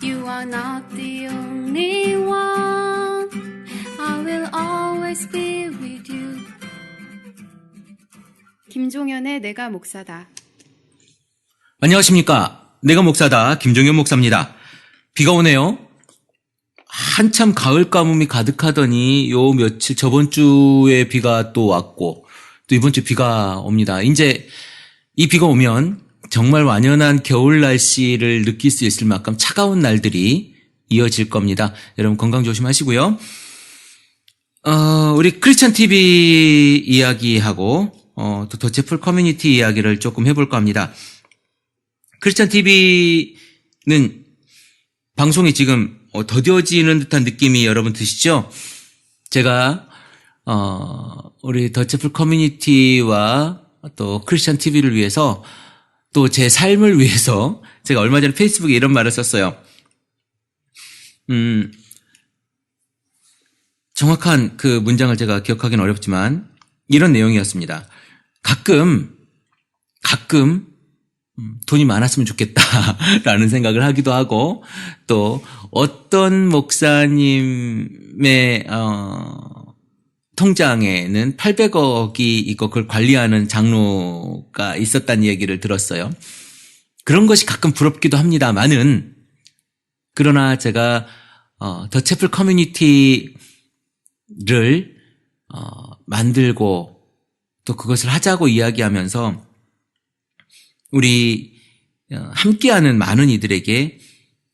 You are not the only one. I will always be with you. 김종현의 내가 목사다. 안녕하십니까. 내가 목사다. 김종현 목사입니다. 비가 오네요. 한참 가을 가뭄이 가득하더니 요 며칠 저번 주에 비가 또 왔고 또 이번 주 비가 옵니다. 이제 이 비가 오면 정말 완연한 겨울 날씨를 느낄 수 있을 만큼 차가운 날들이 이어질 겁니다. 여러분 건강 조심하시고요. 우리 크리스천 TV 이야기하고 또 더체풀 커뮤니티 이야기를 조금 해볼까 합니다. 크리스천 TV는 방송이 지금 더뎌지는 듯한 느낌이 여러분 드시죠? 제가 우리 더체풀 커뮤니티와 또 크리스천 TV를 위해서 또 제 삶을 위해서 제가 얼마 전에 페이스북에 이런 말을 썼어요. 정확한 그 문장을 제가 기억하기는 어렵지만 이런 내용이었습니다. 가끔 돈이 많았으면 좋겠다라는 생각을 하기도 하고 또 어떤 목사님의 통장에는 800억이 있고 그걸 관리하는 장로가 있었다는 얘기를 들었어요. 그런 것이 가끔 부럽기도 합니다만은 그러나 제가 더체풀 커뮤니티를 만들고 또 그것을 하자고 이야기하면서 우리 함께하는 많은 이들에게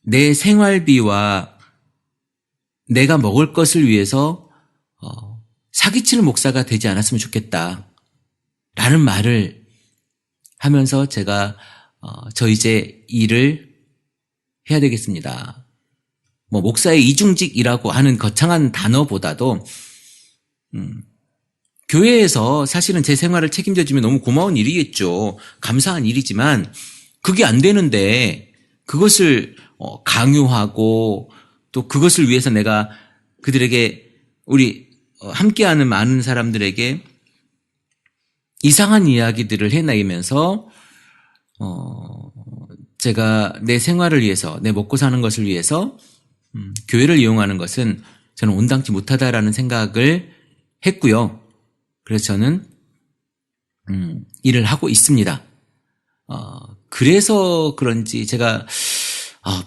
내 생활비와 내가 먹을 것을 위해서 사기치는 목사가 되지 않았으면 좋겠다 라는 말을 하면서 제가 저 이제 일을 해야 되겠습니다. 뭐 목사의 이중직이라고 하는 거창한 단어보다도 교회에서 사실은 제 생활을 책임져 주면 너무 고마운 일이겠죠. 감사한 일이지만 그게 안 되는데 그것을 강요하고 또 그것을 위해서 내가 그들에게 우리 함께하는 많은 사람들에게 이상한 이야기들을 해내면서 제가 내 생활을 위해서 내 먹고 사는 것을 위해서 교회를 이용하는 것은 저는 온당치 못하다라는 생각을 했고요. 그래서 저는 일을 하고 있습니다. 그래서 그런지 제가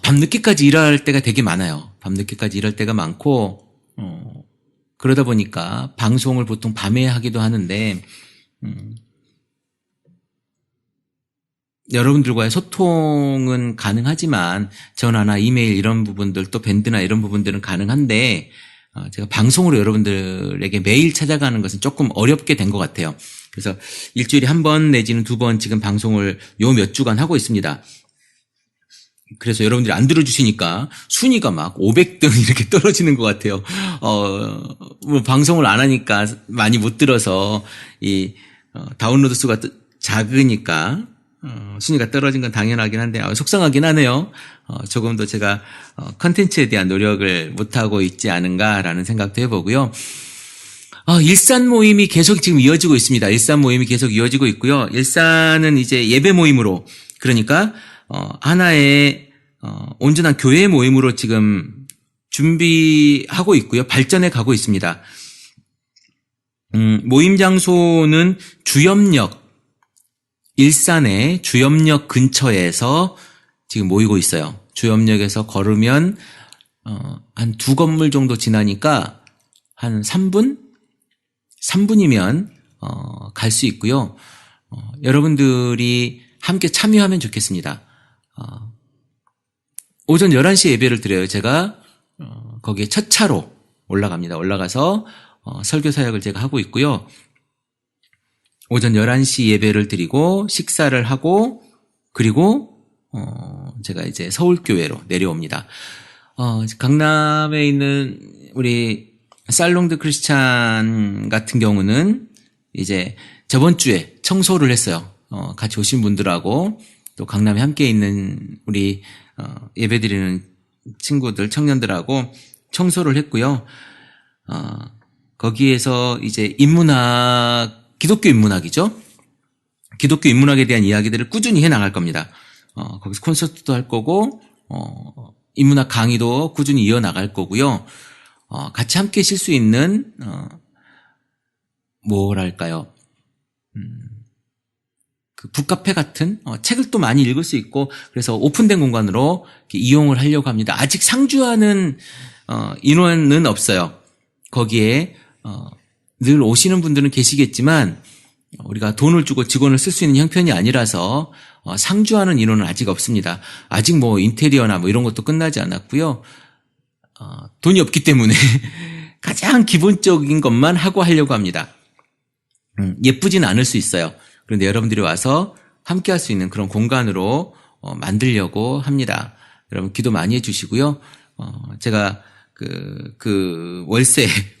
밤늦게까지 일할 때가 되게 많아요. 밤늦게까지 일할 때가 많고 그러다 보니까 방송을 보통 밤에 하기도 하는데 여러분들과의 소통은 가능하지만 전화나 이메일 이런 부분들 또 밴드나 이런 부분들은 가능한데 제가 방송으로 여러분들에게 매일 찾아가는 것은 조금 어렵게 된 것 같아요. 그래서 일주일에 한 번 내지는 두 번 지금 방송을 요 몇 주간 하고 있습니다. 그래서 여러분들이 안 들어주시니까 순위가 막 500등 이렇게 떨어지는 것 같아요. 뭐 방송을 안 하니까 많이 못 들어서 이 다운로드 수가 작으니까 순위가 떨어진 건 당연하긴 한데 속상하긴 하네요. 조금 더 제가 컨텐츠에 대한 노력을 못하고 있지 않은가라는 생각도 해보고요. 일산 모임이 계속 지금 이어지고 있습니다. 일산 모임이 계속 이어지고 있고요. 일산은 이제 예배 모임으로 그러니까 하나의 온전한 교회 모임으로 지금 준비하고 있고요. 발전해 가고 있습니다. 모임 장소는 주염역 일산의 주염역 근처에서 지금 모이고 있어요. 주염역에서 걸으면 한 두 건물 정도 지나니까 한 3분이면 갈 수 있고요. 여러분들이 함께 참여하면 좋겠습니다. 오전 11시에 예배를 드려요. 제가 거기에 첫 차로 올라갑니다. 올라가서 설교 사역을 제가 하고 있고요. 오전 11시 예배를 드리고 식사를 하고 그리고 제가 이제 서울교회로 내려옵니다. 강남에 있는 우리 살롱드 크리스찬 같은 경우는 이제 저번 주에 청소를 했어요. 같이 오신 분들하고 또 강남에 함께 있는 우리 예배드리는 친구들, 청년들하고 청소를 했고요. 거기에서 이제 인문학, 기독교 인문학이죠. 기독교 인문학에 대한 이야기들을 꾸준히 해나갈 겁니다. 거기서 콘서트도 할 거고, 인문학 강의도 꾸준히 이어나갈 거고요. 같이 함께 쉴 수 있는 뭐랄까요? 그 북카페 같은 책을 또 많이 읽을 수 있고 그래서 오픈된 공간으로 이용을 하려고 합니다. 아직 상주하는 인원은 없어요. 거기에 늘 오시는 분들은 계시겠지만 우리가 돈을 주고 직원을 쓸 수 있는 형편이 아니라서 상주하는 인원은 아직 없습니다. 아직 뭐 인테리어나 뭐 이런 것도 끝나지 않았고요. 돈이 없기 때문에 가장 기본적인 것만 하려고 합니다. 예쁘진 않을 수 있어요. 그런데 여러분들이 와서 함께 할 수 있는 그런 공간으로 만들려고 합니다. 여러분 기도 많이 해주시고요. 제가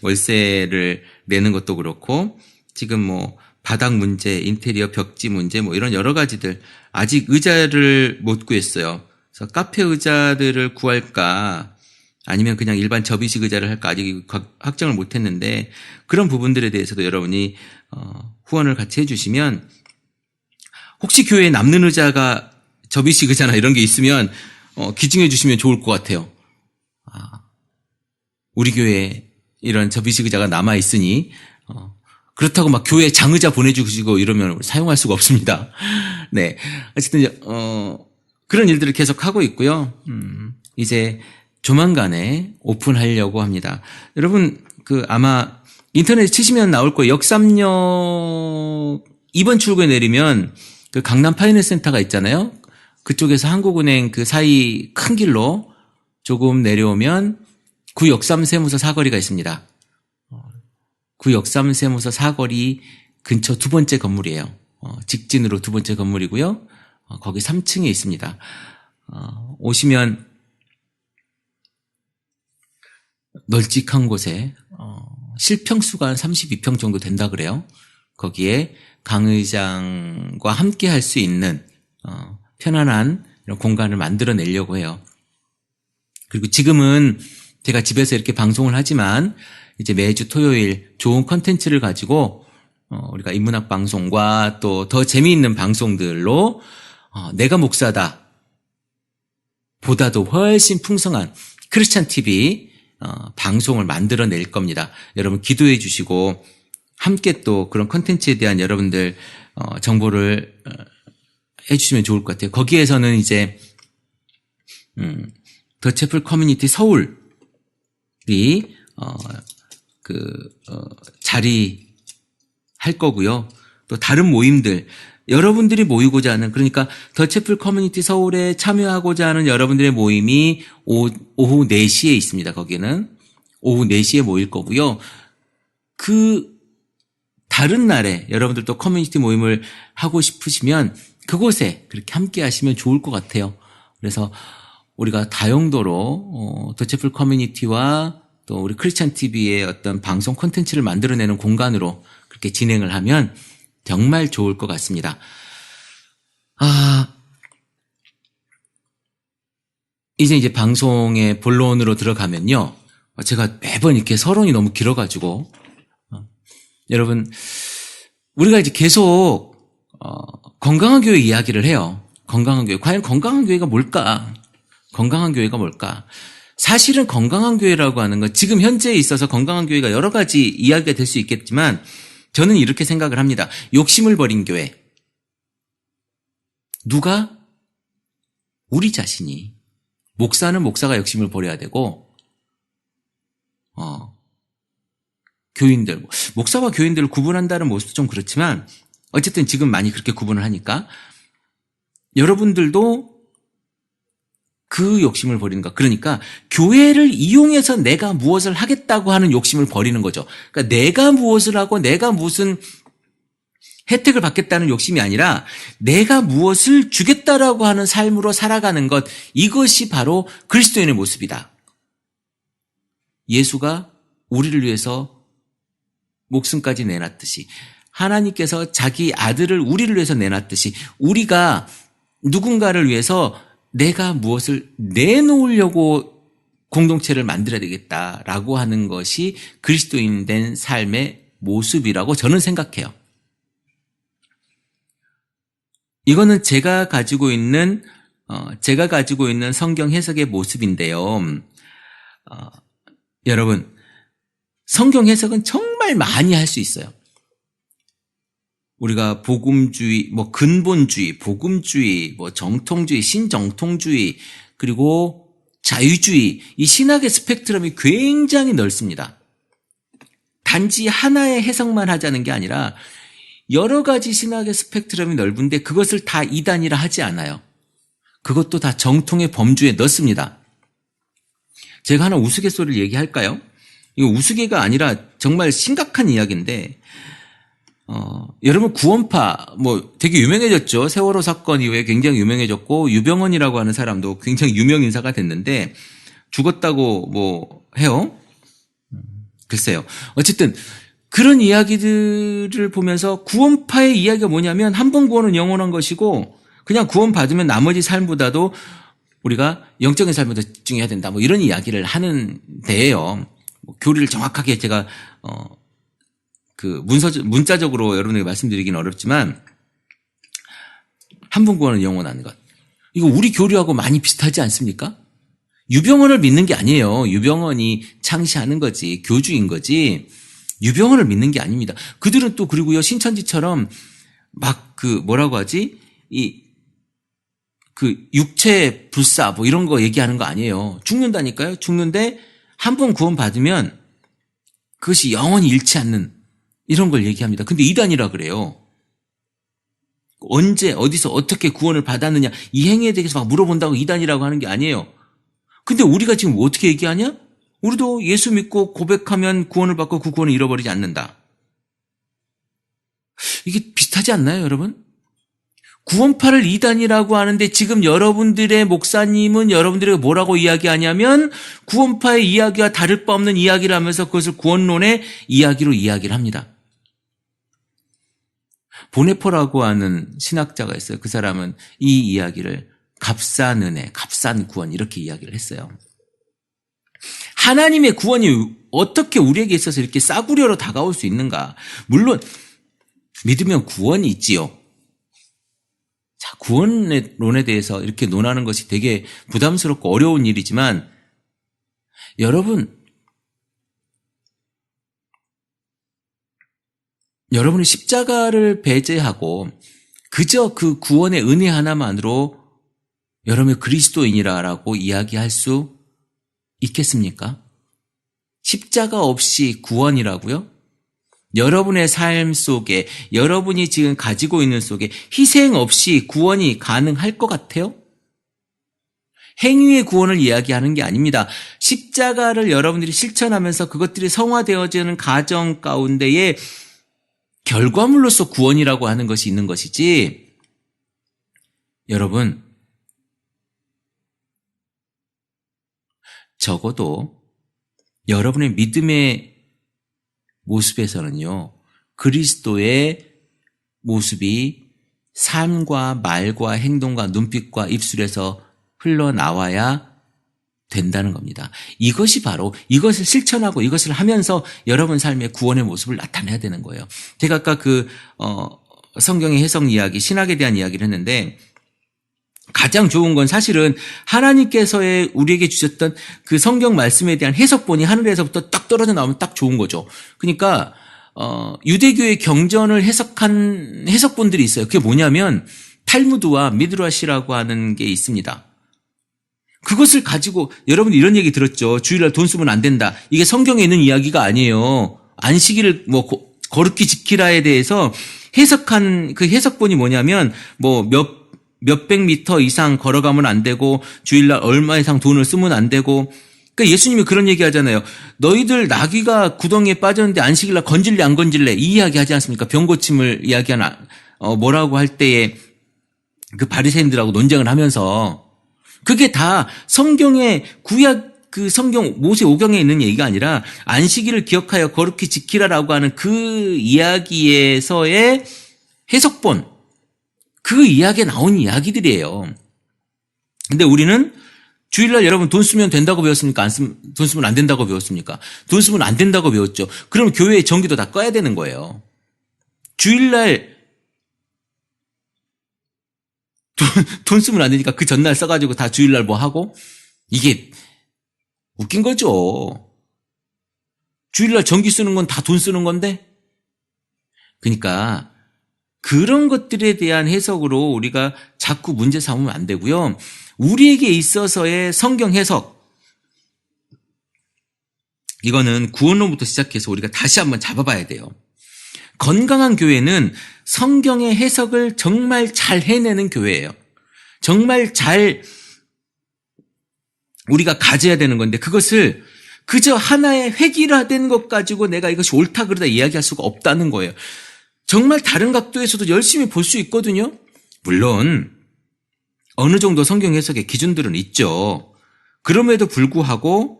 월세를 내는 것도 그렇고 지금 뭐 바닥 문제, 인테리어 벽지 문제 뭐 이런 여러 가지들 아직 의자를 못 구했어요. 그래서 카페 의자들을 구할까 아니면 그냥 일반 접이식 의자를 할까 아직 확정을 못 했는데 그런 부분들에 대해서도 여러분이 후원을 같이 해주시면 혹시 교회에 남는 의자가 접이식 의자나 이런 게 있으면 기증해 주시면 좋을 것 같아요. 우리 교회에 이런 접이식 의자가 남아 있으니 그렇다고 막 교회 장의자 보내주시고 이러면 사용할 수가 없습니다. 네, 어쨌든 그런 일들을 계속 하고 있고요. 이제 조만간에 오픈하려고 합니다. 여러분 아마 인터넷에 치시면 나올 거예요. 역삼역 2번 출구에 내리면 그 강남 파이낸스 센터가 있잖아요. 그쪽에서 한국은행 그 사이 큰 길로 조금 내려오면 구 역삼세무서 사거리가 있습니다. 구 역삼세무서 사거리 근처 두 번째 건물이에요. 직진으로 두 번째 건물이고요. 거기 3층에 있습니다. 오시면 널찍한 곳에 실평수가 한 32평 정도 된다 그래요. 거기에 강의장과 함께 할 수 있는 편안한 이런 공간을 만들어내려고 해요. 그리고 지금은 제가 집에서 이렇게 방송을 하지만 이제 매주 토요일 좋은 컨텐츠를 가지고 우리가 인문학 방송과 또 더 재미있는 방송들로 내가 목사다 보다도 훨씬 풍성한 크리스찬 TV 방송을 만들어낼 겁니다. 여러분 기도해 주시고 함께 또 그런 컨텐츠에 대한 여러분들 정보를 해주시면 좋을 것 같아요. 거기에서는 이제 더 채플 커뮤니티 서울이 자리할 거고요. 또 다른 모임들 여러분들이 모이고자 하는 그러니까 더 채플 커뮤니티 서울에 참여하고자 하는 여러분들의 모임이 오후 4시에 있습니다. 거기는 오후 4시에 모일 거고요. 그 다른 날에 여러분들도 커뮤니티 모임을 하고 싶으시면 그곳에 그렇게 함께 하시면 좋을 것 같아요. 그래서 우리가 다용도로 더 채플 커뮤니티와 또 우리 크리스찬 TV의 어떤 방송 콘텐츠를 만들어내는 공간으로 그렇게 진행을 하면 정말 좋을 것 같습니다. 이제 방송의 본론으로 들어가면요. 제가 매번 이렇게 서론이 너무 길어가지고 여러분 우리가 이제 계속 건강한 교회 이야기를 해요. 건강한 교회. 과연 건강한 교회가 뭘까? 건강한 교회가 뭘까? 사실은 건강한 교회라고 하는 건 지금 현재에 있어서 건강한 교회가 여러 가지 이야기가 될 수 있겠지만 저는 이렇게 생각을 합니다. 욕심을 버린 교회. 누가? 우리 자신이. 목사는 목사가 욕심을 버려야 되고 교인들. 목사와 교인들을 구분한다는 모습도 좀 그렇지만 어쨌든 지금 많이 그렇게 구분을 하니까 여러분들도 그 욕심을 버리는 것. 그러니까 교회를 이용해서 내가 무엇을 하겠다고 하는 욕심을 버리는 거죠. 그러니까 내가 무엇을 하고 내가 무슨 혜택을 받겠다는 욕심이 아니라 내가 무엇을 주겠다라고 하는 삶으로 살아가는 것. 이것이 바로 그리스도인의 모습이다. 예수가 우리를 위해서 목숨까지 내놨듯이 하나님께서 자기 아들을 우리를 위해서 내놨듯이 우리가 누군가를 위해서 내가 무엇을 내놓으려고 공동체를 만들어야 되겠다라고 하는 것이 그리스도인 된 삶의 모습이라고 저는 생각해요. 이거는 제가 가지고 있는 제가 가지고 있는 성경 해석의 모습인데요. 여러분, 성경 해석은 정말 많이 할 수 있어요. 우리가 복음주의, 근본주의, 복음주의, 정통주의, 신정통주의, 그리고 자유주의, 이 신학의 스펙트럼이 굉장히 넓습니다. 단지 하나의 해석만 하자는 게 아니라 여러 가지 신학의 스펙트럼이 넓은데 그것을 다 이단이라 하지 않아요. 그것도 다 정통의 범주에 넣습니다. 제가 하나 우스갯소리를 얘기할까요? 이거 우스개가 아니라 정말 심각한 이야기인데, 여러분 구원파 되게 유명해졌죠. 세월호 사건 이후에 굉장히 유명해졌고 유병헌이라고 하는 사람도 굉장히 유명 인사가 됐는데 죽었다고 해요. 글쎄요. 어쨌든 그런 이야기들을 보면서 구원파의 이야기가 뭐냐면 한 번 구원은 영원한 것이고 그냥 구원 받으면 나머지 삶보다도 우리가 영적인 삶에 더 집중해야 된다. 이런 이야기를 하는 데예요. 교리를 정확하게 제가 문자적으로 여러분에게 말씀드리기는 어렵지만 한 번 구원은 영원한 것. 이거 우리 교리하고 많이 비슷하지 않습니까? 유병헌을 믿는 게 아니에요. 유병헌이 창시하는 거지, 교주인 거지. 유병헌을 믿는 게 아닙니다. 그들은 또 그리고요 신천지처럼 뭐라고 하지? 육체 불사 이런 거 얘기하는 거 아니에요. 죽는다니까요. 죽는데 한 번 구원 받으면 그것이 영원히 잃지 않는 이런 걸 얘기합니다. 근데 이단이라 그래요. 언제 어디서 어떻게 구원을 받았느냐 이 행위에 대해서 막 물어본다고 이단이라고 하는 게 아니에요. 근데 우리가 지금 어떻게 얘기하냐? 우리도 예수 믿고 고백하면 구원을 받고 그 구원을 잃어버리지 않는다. 이게 비슷하지 않나요, 여러분? 구원파를 이단이라고 하는데 지금 여러분들의 목사님은 여러분들에게 뭐라고 이야기하냐면 구원파의 이야기와 다를 바 없는 이야기를 하면서 그것을 구원론의 이야기로 이야기를 합니다. 보네포라고 하는 신학자가 있어요. 그 사람은 이 이야기를 값싼 은혜, 값싼 구원 이렇게 이야기를 했어요. 하나님의 구원이 어떻게 우리에게 있어서 이렇게 싸구려로 다가올 수 있는가? 물론 믿으면 구원이 있지요. 자, 구원론에 대해서 이렇게 논하는 것이 되게 부담스럽고 어려운 일이지만 여러분이 십자가를 배제하고 그저 그 구원의 은혜 하나만으로 여러분이 그리스도인이라고 이야기할 수 있겠습니까? 십자가 없이 구원이라고요? 여러분의 삶 속에, 여러분이 지금 가지고 있는 속에 희생 없이 구원이 가능할 것 같아요? 행위의 구원을 이야기하는 게 아닙니다. 십자가를 여러분들이 실천하면서 그것들이 성화되어지는 과정 가운데에 결과물로서 구원이라고 하는 것이 있는 것이지, 여러분, 적어도 여러분의 믿음의 모습에서는요, 그리스도의 모습이 삶과 말과 행동과 눈빛과 입술에서 흘러나와야 된다는 겁니다. 이것이 바로 이것을 실천하고 이것을 하면서 여러분 삶의 구원의 모습을 나타내야 되는 거예요. 제가 아까 성경의 해석 이야기, 신학에 대한 이야기를 했는데 가장 좋은 건 사실은 하나님께서 우리에게 주셨던 그 성경 말씀에 대한 해석본이 하늘에서부터 딱 떨어져 나오면 딱 좋은 거죠. 그러니까 유대교의 경전을 해석한 해석본들이 있어요. 그게 뭐냐면 탈무드와 미드라시라고 하는 게 있습니다. 그것을 가지고 여러분 이런 얘기 들었죠. 주일날 돈 쓰면 안 된다. 이게 성경에 있는 이야기가 아니에요. 안식일을 거룩히 지키라에 대해서 해석한 그 해석본이 뭐냐면 몇백 미터 이상 걸어가면 안 되고 주일날 얼마 이상 돈을 쓰면 안 되고, 그러니까 예수님이 그런 얘기 하잖아요. 너희들 나귀가 구덩이에 빠졌는데 안식일날 건질래 안 건질래 이 이야기 하지 않습니까? 병고침을 이야기하는 뭐라고 할 때에 그 바리새인들하고 논쟁을 하면서, 그게 다 성경의 구약 그 성경 모세 오경에 있는 얘기가 아니라 안식일을 기억하여 거룩히 지키라라고 하는 그 이야기에서의 해석본, 그 이야기에 나온 이야기들이에요. 근데 우리는 주일날 여러분 돈 쓰면 된다고 배웠습니까? 돈 쓰면 안 된다고 배웠습니까? 돈 쓰면 안 된다고 배웠죠. 그럼 교회의 전기도 다 꺼야 되는 거예요. 주일날 돈 쓰면 안 되니까 그 전날 써가지고 다 주일날 뭐 하고, 이게 웃긴 거죠. 주일날 전기 쓰는 건 다 돈 쓰는 건데? 그러니까 그런 것들에 대한 해석으로 우리가 자꾸 문제 삼으면 안 되고요. 우리에게 있어서의 성경 해석, 이거는 구원론부터 시작해서 우리가 다시 한번 잡아봐야 돼요. 건강한 교회는 성경의 해석을 정말 잘 해내는 교회예요. 정말 잘 우리가 가져야 되는 건데, 그것을 그저 하나의 획일화된 것 가지고 내가 이것이 옳다 그러다 이야기할 수가 없다는 거예요. 정말 다른 각도에서도 열심히 볼 수 있거든요. 물론 어느 정도 성경 해석의 기준들은 있죠. 그럼에도 불구하고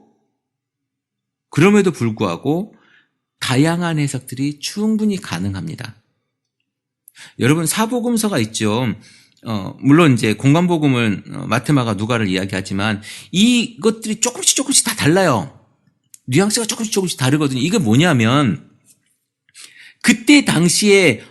다양한 해석들이 충분히 가능합니다. 여러분, 사복음서가 있죠. 물론 이제 공관복음은 마테마가 누가를 이야기하지만 이것들이 조금씩 다 달라요. 뉘앙스가 조금씩 다르거든요. 이게 뭐냐면 그때 당시에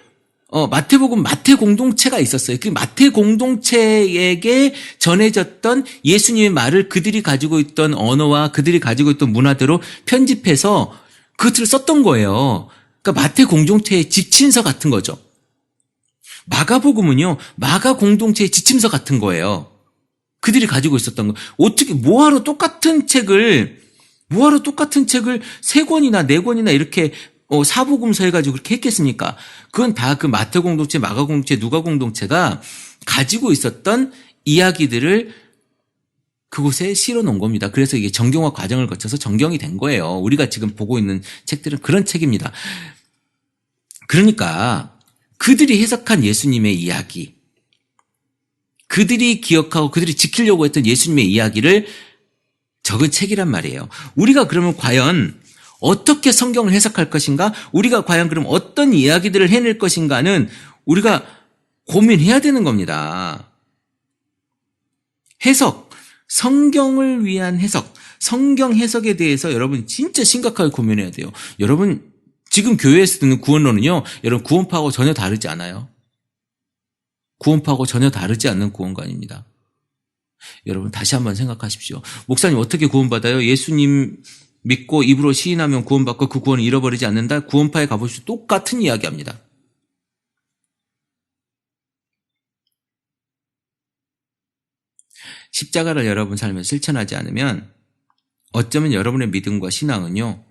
마태복음 마태 공동체가 있었어요. 그 마태 공동체에게 전해졌던 예수님의 말을 그들이 가지고 있던 언어와 그들이 가지고 있던 문화대로 편집해서 그것을 썼던 거예요. 그러니까 마태 공동체의 지침서 같은 거죠. 마가복음은요, 마가 공동체의 지침서 같은 거예요. 그들이 가지고 있었던 거. 어떻게 뭐하러 똑같은 책을 세 권이나 네 권이나 이렇게 사복음서 해가지고 그렇게 했겠습니까? 그건 다 그 마태 공동체, 마가 공동체, 누가 공동체가 가지고 있었던 이야기들을 그곳에 실어 놓은 겁니다. 그래서 이게 정경화 과정을 거쳐서 정경이 된 거예요. 우리가 지금 보고 있는 책들은 그런 책입니다. 그러니까 그들이 해석한 예수님의 이야기, 그들이 기억하고 그들이 지키려고 했던 예수님의 이야기를 적은 책이란 말이에요. 우리가 그러면 과연 어떻게 성경을 해석할 것인가? 우리가 과연 그럼 어떤 이야기들을 해낼 것인가는 우리가 고민해야 되는 겁니다. 해석, 성경을 위한 해석, 성경 해석에 대해서 여러분 진짜 심각하게 고민해야 돼요. 여러분 지금 교회에서 듣는 구원론은요, 여러분 구원파하고 전혀 다르지 않아요. 구원파하고 전혀 다르지 않는 구원관입니다. 여러분 다시 한번 생각하십시오. 목사님 어떻게 구원받아요? 예수님 믿고 입으로 시인하면 구원받고 그 구원을 잃어버리지 않는다? 구원파에 가보시죠. 똑같은 이야기합니다. 십자가를 여러분 삶에 실천하지 않으면 어쩌면 여러분의 믿음과 신앙은요,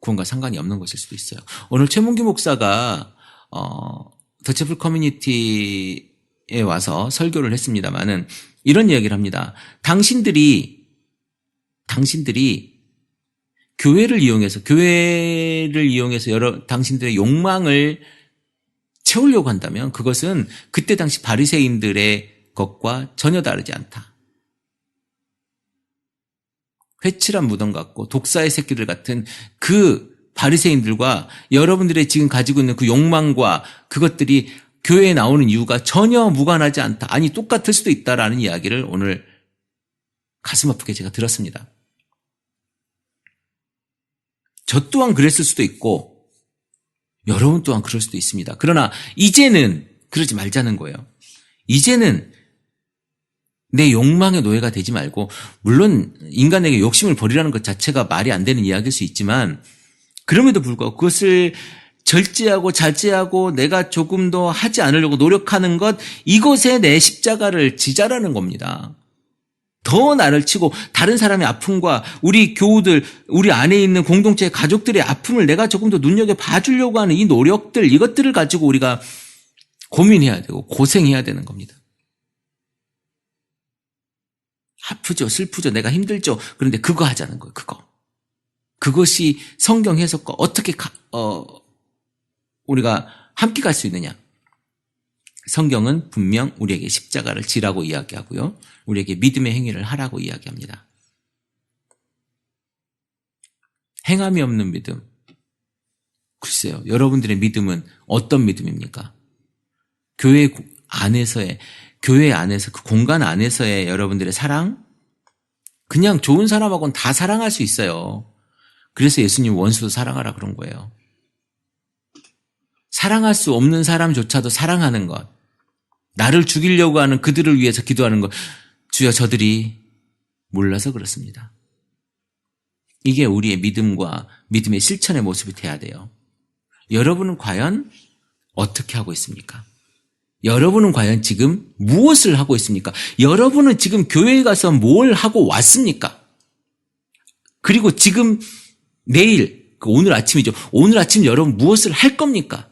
구원과 상관이 없는 것일 수도 있어요. 오늘 최문규 목사가 더체플 커뮤니티에 와서 설교를 했습니다마는 이런 이야기를 합니다. 당신들이 교회를 이용해서 당신들의 욕망을 채우려고 한다면 그것은 그때 당시 바리새인들의 것과 전혀 다르지 않다. 회칠한 무덤 같고 독사의 새끼들 같은 그 바리새인들과 여러분들의 지금 가지고 있는 그 욕망과 그것들이 교회에 나오는 이유가 전혀 무관하지 않다. 아니 똑같을 수도 있다라는 이야기를 오늘 가슴 아프게 제가 들었습니다. 저 또한 그랬을 수도 있고 여러분 또한 그럴 수도 있습니다. 그러나 이제는 그러지 말자는 거예요. 이제는 내 욕망의 노예가 되지 말고, 물론 인간에게 욕심을 버리라는 것 자체가 말이 안 되는 이야기일 수 있지만 그럼에도 불구하고 그것을 절제하고 자제하고 내가 조금 더 하지 않으려고 노력하는 것, 이것에 내 십자가를 지자라는 겁니다. 더 나를 치고 다른 사람의 아픔과 우리 교우들, 우리 안에 있는 공동체 가족들의 아픔을 내가 조금 더 눈여겨봐주려고 하는 이 노력들, 이것들을 가지고 우리가 고민해야 되고 고생해야 되는 겁니다. 아프죠, 슬프죠, 내가 힘들죠. 그런데 그거 하자는 거예요. 그것이 성경 해석과 어떻게 우리가 함께 갈 수 있느냐. 성경은 분명 우리에게 십자가를 지라고 이야기하고요, 우리에게 믿음의 행위를 하라고 이야기합니다. 행함이 없는 믿음. 글쎄요, 여러분들의 믿음은 어떤 믿음입니까? 교회 안에서 그 공간 안에서의 여러분들의 사랑? 그냥 좋은 사람하고는 다 사랑할 수 있어요. 그래서 예수님 원수도 사랑하라 그런 거예요. 사랑할 수 없는 사람조차도 사랑하는 것. 나를 죽이려고 하는 그들을 위해서 기도하는 것. 주여, 저들이 몰라서 그렇습니다. 이게 우리의 믿음과 믿음의 실천의 모습이 돼야 돼요. 여러분은 과연 어떻게 하고 있습니까? 여러분은 과연 지금 무엇을 하고 있습니까? 여러분은 지금 교회에 가서 뭘 하고 왔습니까? 그리고 지금 내일, 오늘 아침이죠. 오늘 아침 여러분 무엇을 할 겁니까?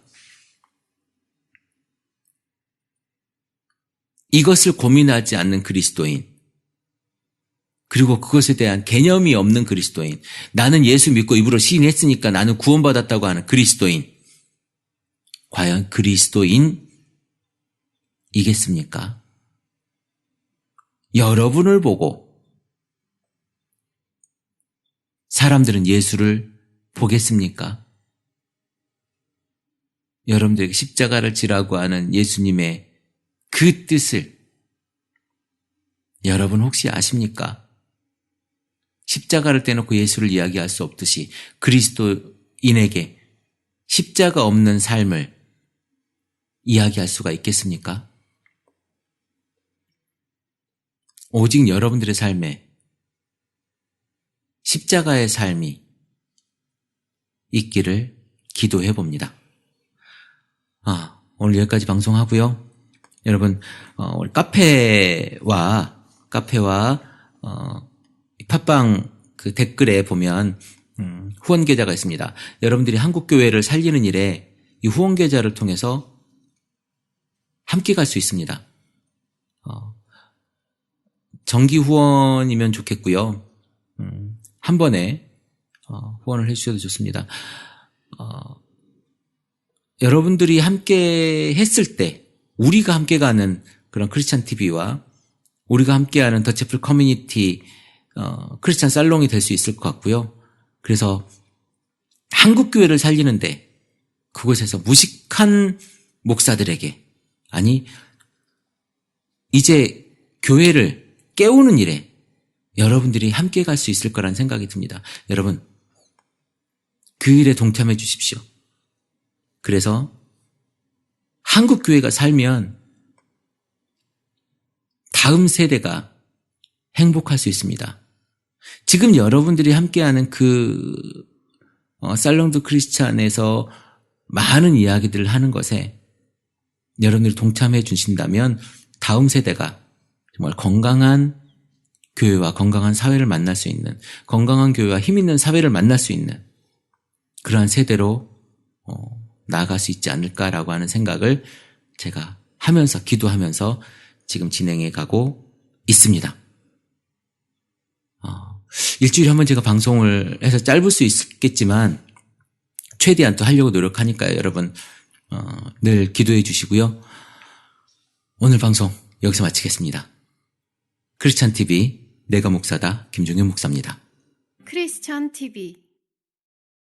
이것을 고민하지 않는 그리스도인, 그리고 그것에 대한 개념이 없는 그리스도인, 나는 예수 믿고 입으로 시인했으니까 나는 구원받았다고 하는 그리스도인, 과연 그리스도인이겠습니까? 여러분을 보고 사람들은 예수를 보겠습니까? 여러분들에게 십자가를 지라고 하는 예수님의 그 뜻을 여러분 혹시 아십니까? 십자가를 떼놓고 예수를 이야기할 수 없듯이 그리스도인에게 십자가 없는 삶을 이야기할 수가 있겠습니까? 오직 여러분들의 삶에 십자가의 삶이 있기를 기도해 봅니다. 오늘 여기까지 방송하고요. 여러분, 우리 카페와 팟빵 그 댓글에 보면 후원 계좌가 있습니다. 여러분들이 한국교회를 살리는 일에 이 후원 계좌를 통해서 함께 갈 수 있습니다. 정기 후원이면 좋겠고요. 한 번에 후원을 해주셔도 좋습니다. 여러분들이 함께 했을 때 우리가 함께 가는 그런 크리스찬 TV와 우리가 함께하는 더채플 커뮤니티 크리스찬 살롱이 될 수 있을 것 같고요. 그래서 한국교회를 살리는데 그곳에서 무식한 목사들에게, 아니 이제 교회를 깨우는 일에 여러분들이 함께 갈 수 있을 거라는 생각이 듭니다. 여러분, 그 일에 동참해 주십시오. 그래서 한국교회가 살면 다음 세대가 행복할 수 있습니다. 지금 여러분들이 함께하는 그 살롱드 크리스찬에서 많은 이야기들을 하는 것에 여러분들이 동참해 주신다면 다음 세대가 정말 건강한 교회와 건강한 사회를 만날 수 있는, 건강한 교회와 힘 있는 사회를 만날 수 있는 그러한 세대로 나아갈 수 있지 않을까라고 하는 생각을 제가 하면서, 기도하면서 지금 진행해 가고 있습니다. 일주일에 한 번 제가 방송을 해서 짧을 수 있겠지만 최대한 또 하려고 노력하니까요. 여러분 늘 기도해 주시고요. 오늘 방송 여기서 마치겠습니다. 크리스찬 TV 내가 목사다 김종현 목사입니다. 크리스찬 TV